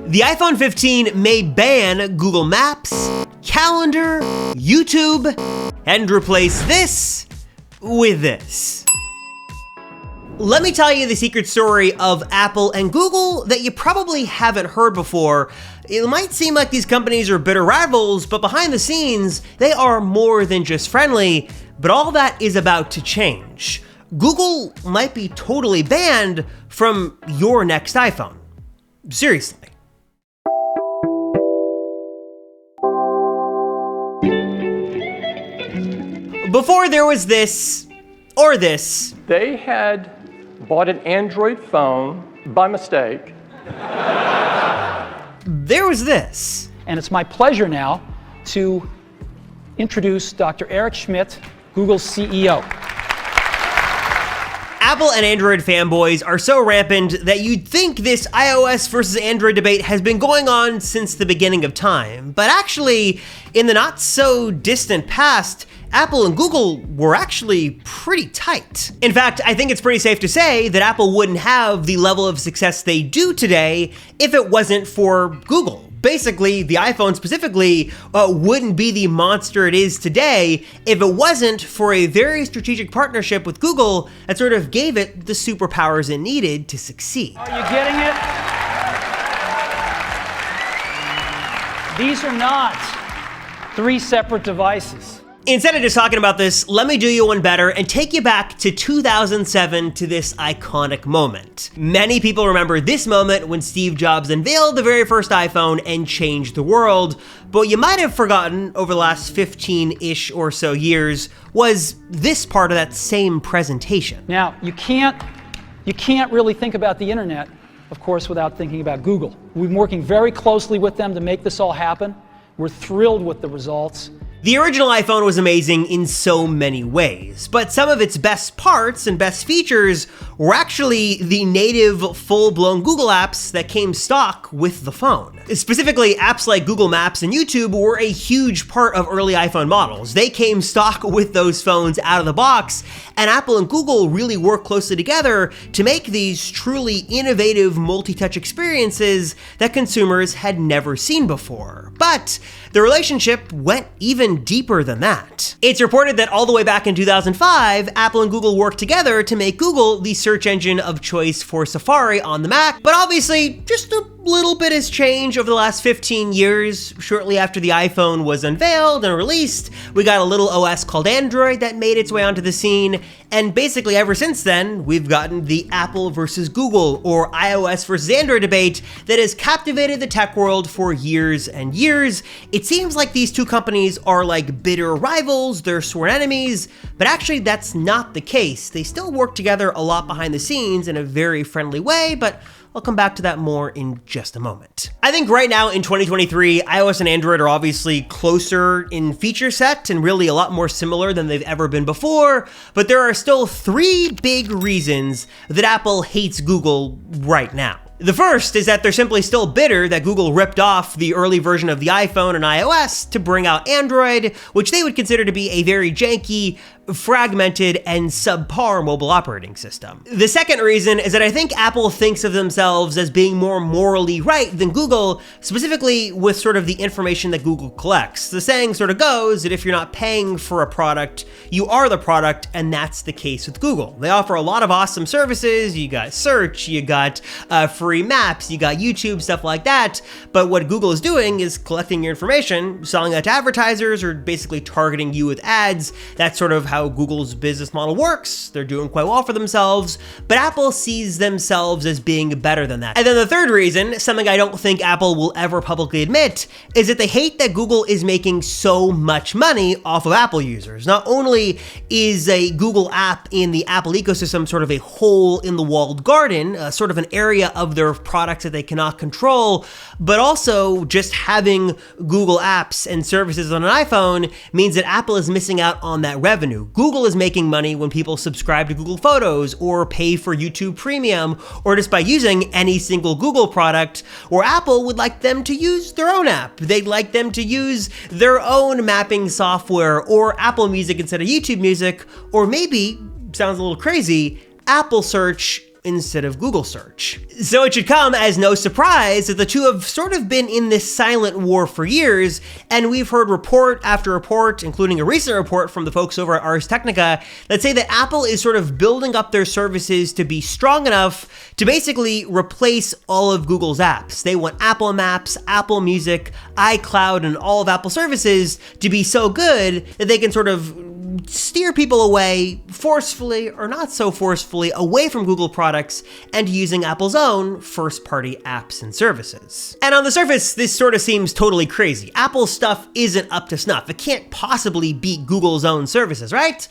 The iPhone 15 may ban Google Maps, Calendar, YouTube, and replace this with this. Let me tell you the secret story of Apple and Google that you probably haven't heard before. It might seem like these companies are bitter rivals, but behind the scenes, they are more than just friendly, but all that is about to change. Google might be totally banned from your next iPhone. Seriously. Before there was this, or this. They had bought an Android phone by mistake. There was this. And it's my pleasure now to introduce Dr. Eric Schmidt, Google's CEO. Apple and Android fanboys are so rampant that you'd think this iOS versus Android debate has been going on since the beginning of time. But actually, in the not so distant past, Apple and Google were actually pretty tight. In fact, I think it's pretty safe to say that Apple wouldn't have the level of success they do today if it wasn't for Google. Basically, the iPhone specifically wouldn't be the monster it is today if it wasn't for a very strategic partnership with Google that sort of gave it the superpowers it needed to succeed. Are you getting it? These are not three separate devices. Instead of just talking about this, let me do you one better and take you back to 2007 to this iconic moment. Many people remember this moment when Steve Jobs unveiled the very first iPhone and changed the world, but what you might have forgotten over the last 15-ish or so years was this part of that same presentation. Now, you can't really think about the internet, of course, without thinking about Google. We've been working very closely with them to make this all happen. We're thrilled with the results. The original iPhone was amazing in so many ways, but some of its best parts and best features were actually the native full-blown Google apps that came stock with the phone. Specifically, apps like Google Maps and YouTube were a huge part of early iPhone models. They came stock with those phones out of the box, and Apple and Google really worked closely together to make these truly innovative multi-touch experiences that consumers had never seen before. But the relationship went even deeper than that. It's reported that all the way back in 2005, Apple and Google worked together to make Google the search engine of choice for Safari on the Mac, but obviously just a little bit has changed over the last 15 years. Shortly after the iPhone was unveiled and released, we got a little OS called Android that made its way onto the scene, and basically ever since then, we've gotten the Apple versus Google or iOS versus Android debate that has captivated the tech world for years and years. It seems like these two companies are like bitter rivals, they're sworn enemies, but actually that's not the case. They still work together a lot behind the scenes in a very friendly way, but I'll come back to that more in just a moment. I think right now in 2023, iOS and Android are obviously closer in feature set and really a lot more similar than they've ever been before, but there are still three big reasons that Apple hates Google right now. The first is that they're simply still bitter that Google ripped off the early version of the iPhone and iOS to bring out Android, which they would consider to be a very janky, fragmented, and subpar mobile operating system. The second reason is that I think Apple thinks of themselves as being more morally right than Google, specifically with sort of the information that Google collects. The saying sort of goes that if you're not paying for a product, you are the product, and that's the case with Google. They offer a lot of awesome services. You got search, you got free maps, you got YouTube, stuff like that. But what Google is doing is collecting your information, selling that to advertisers, or basically targeting you with ads. That's sort of how Google's business model works. They're doing quite well for themselves, but Apple sees themselves as being better than that. And then the third reason, something I don't think Apple will ever publicly admit, is that they hate that Google is making so much money off of Apple users. Not only is a Google app in the Apple ecosystem sort of a hole in the walled garden, sort of an area of their products that they cannot control, but also just having Google apps and services on an iPhone means that Apple is missing out on that revenue. Google is making money when people subscribe to Google Photos or pay for YouTube Premium or just by using any single Google product, or Apple would like them to use their own app. They'd like them to use their own mapping software or Apple Music instead of YouTube Music, or maybe, sounds a little crazy, Apple Search instead of Google search. So it should come as no surprise that the two have sort of been in this silent war for years, and we've heard report after report, including a recent report from the folks over at Ars Technica, that say that Apple is sort of building up their services to be strong enough to basically replace all of Google's apps. They want Apple Maps, Apple Music, iCloud, and all of Apple services to be so good that they can sort of steer people away, forcefully or not so forcefully, away from Google products and using Apple's own first-party apps and services. And on the surface, this sort of seems totally crazy. Apple's stuff isn't up to snuff. It can't possibly beat Google's own services, right?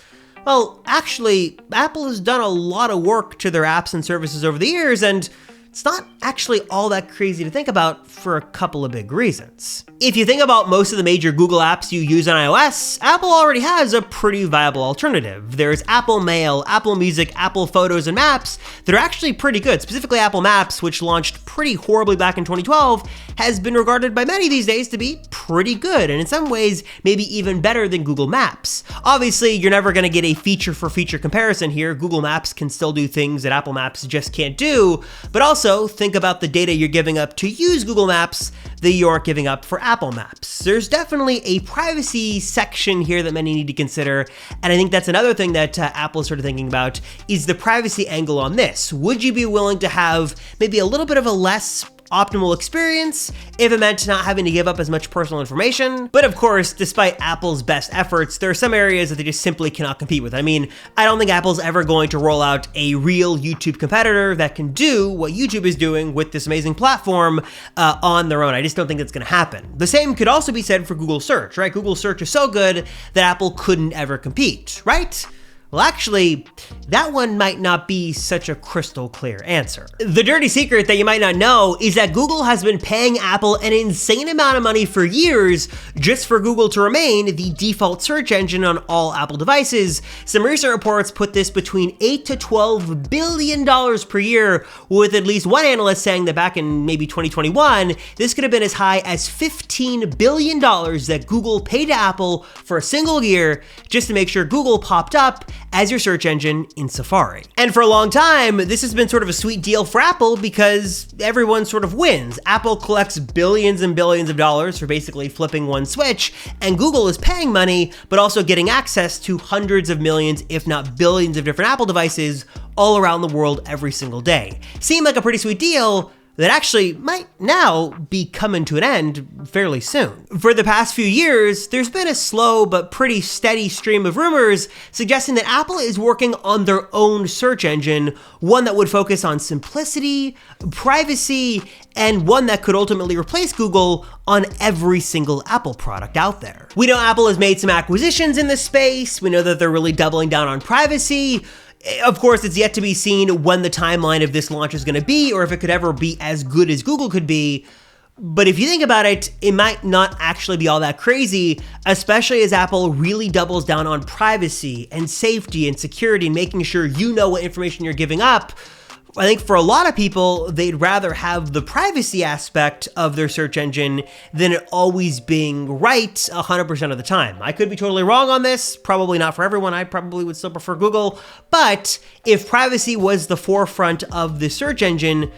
Well, actually, Apple has done a lot of work to their apps and services over the years, and it's not actually all that crazy to think about for a couple of big reasons. If you think about most of the major Google apps you use on iOS, Apple already has a pretty viable alternative. There's Apple Mail, Apple Music, Apple Photos, and Maps that are actually pretty good. Specifically, Apple Maps, which launched pretty horribly back in 2012, has been regarded by many these days to be pretty good, and in some ways, maybe even better than Google Maps. Obviously, you're never going to get a feature-for-feature comparison here. Google Maps can still do things that Apple Maps just can't do, but also think about the data you're giving up to use Google Maps that you aren't giving up for Apple Maps. There's definitely a privacy section here that many need to consider, and I think that's another thing that Apple is sort of thinking about, is the privacy angle on this. Would you be willing to have maybe a little bit of a less optimal experience if it meant not having to give up as much personal information? But of course, despite Apple's best efforts, there are some areas that they just simply cannot compete with. I mean, I don't think Apple's ever going to roll out a real YouTube competitor that can do what YouTube is doing with this amazing platform on their own. I just don't think that's going to happen. The same could also be said for Google Search, right? Google Search is so good that Apple couldn't ever compete, right? Well, actually, that one might not be such a crystal clear answer. The dirty secret that you might not know is that Google has been paying Apple an insane amount of money for years just for Google to remain the default search engine on all Apple devices. Some recent reports put this between $8 to $12 billion per year, with at least one analyst saying that back in maybe 2021, this could have been as high as $15 billion that Google paid to Apple for a single year just to make sure Google popped up as your search engine in Safari. And for a long time, this has been sort of a sweet deal for Apple because everyone sort of wins. Apple collects billions and billions of dollars for basically flipping one switch, and Google is paying money, but also getting access to hundreds of millions, if not billions of different Apple devices all around the world every single day. Seemed like a pretty sweet deal that actually might now be coming to an end fairly soon. For the past few years, there's been a slow but pretty steady stream of rumors suggesting that Apple is working on their own search engine, one that would focus on simplicity, privacy, and one that could ultimately replace Google on every single Apple product out there. We know Apple has made some acquisitions in this space. We know that they're really doubling down on privacy. Of course, it's yet to be seen when the timeline of this launch is going to be, or if it could ever be as good as Google could be. But if you think about it, it might not actually be all that crazy, especially as Apple really doubles down on privacy and safety and security and making sure you know what information you're giving up. I think for a lot of people, they'd rather have the privacy aspect of their search engine than it always being right 100% of the time. I could be totally wrong on this, probably not for everyone. I probably would still prefer Google. But if privacy was the forefront of the search engine,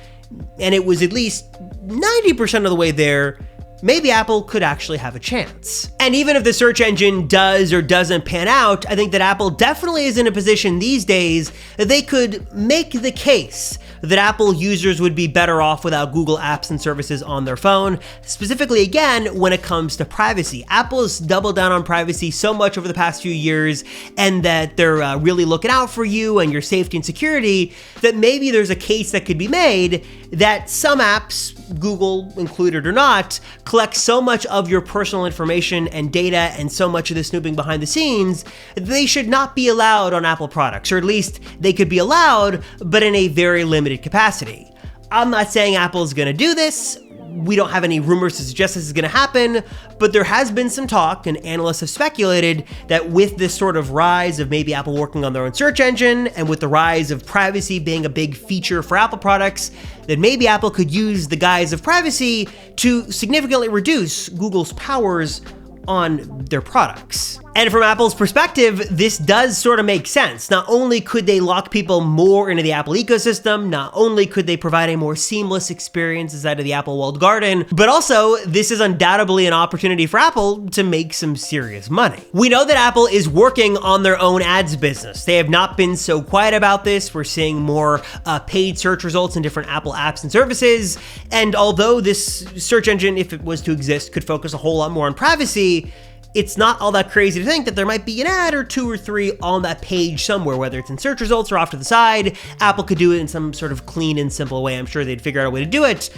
and it was at least 90% of the way there, maybe Apple could actually have a chance. And even if the search engine does or doesn't pan out, I think that Apple definitely is in a position these days that they could make the case that Apple users would be better off without Google apps and services on their phone, specifically again when it comes to privacy. Apple has doubled down on privacy so much over the past few years, and that they're really looking out for you and your safety and security, that maybe there's a case that could be made that some apps, Google included or not, collect so much of your personal information and data and so much of the snooping behind the scenes, they should not be allowed on Apple products, or at least they could be allowed, but in a very limited capacity. I'm not saying Apple is going to do this. We don't have any rumors to suggest this is going to happen, but there has been some talk, and analysts have speculated that with this sort of rise of maybe Apple working on their own search engine, and with the rise of privacy being a big feature for Apple products, that maybe Apple could use the guise of privacy to significantly reduce Google's powers on their products. And from Apple's perspective, this does sort of make sense. Not only could they lock people more into the Apple ecosystem, not only could they provide a more seamless experience inside of the Apple walled garden, but also this is undoubtedly an opportunity for Apple to make some serious money. We know that Apple is working on their own ads business. They have not been so quiet about this. We're seeing more paid search results in different Apple apps and services. And although this search engine, if it was to exist, could focus a whole lot more on privacy, it's not all that crazy to think that there might be an ad or two or three on that page somewhere, whether it's in search results or off to the side. Apple could do it in some sort of clean and simple way. I'm sure they'd figure out a way to do it.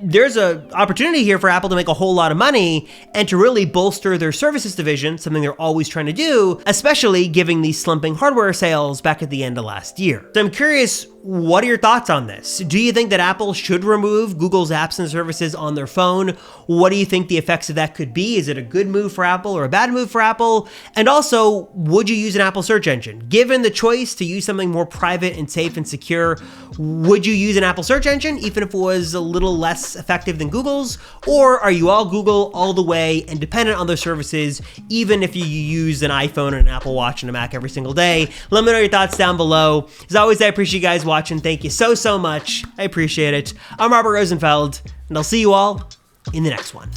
There's an opportunity here for Apple to make a whole lot of money and to really bolster their services division, something they're always trying to do, especially given the slumping hardware sales back at the end of last year. So I'm curious, what are your thoughts on this? Do you think that Apple should remove Google's apps and services on their phone? What do you think the effects of that could be? Is it a good move for Apple or a bad move for Apple? And also, would you use an Apple search engine? Given the choice to use something more private and safe and secure, would you use an Apple search engine, even if it was a little less effective than Google's? Or are you all Google all the way and dependent on their services, even if you use an iPhone and an Apple Watch and a Mac every single day? Let me know your thoughts down below. As always, I appreciate you guys watching. Thank you so much. I appreciate it. I'm Robert Rosenfeld, and I'll see you all in the next one.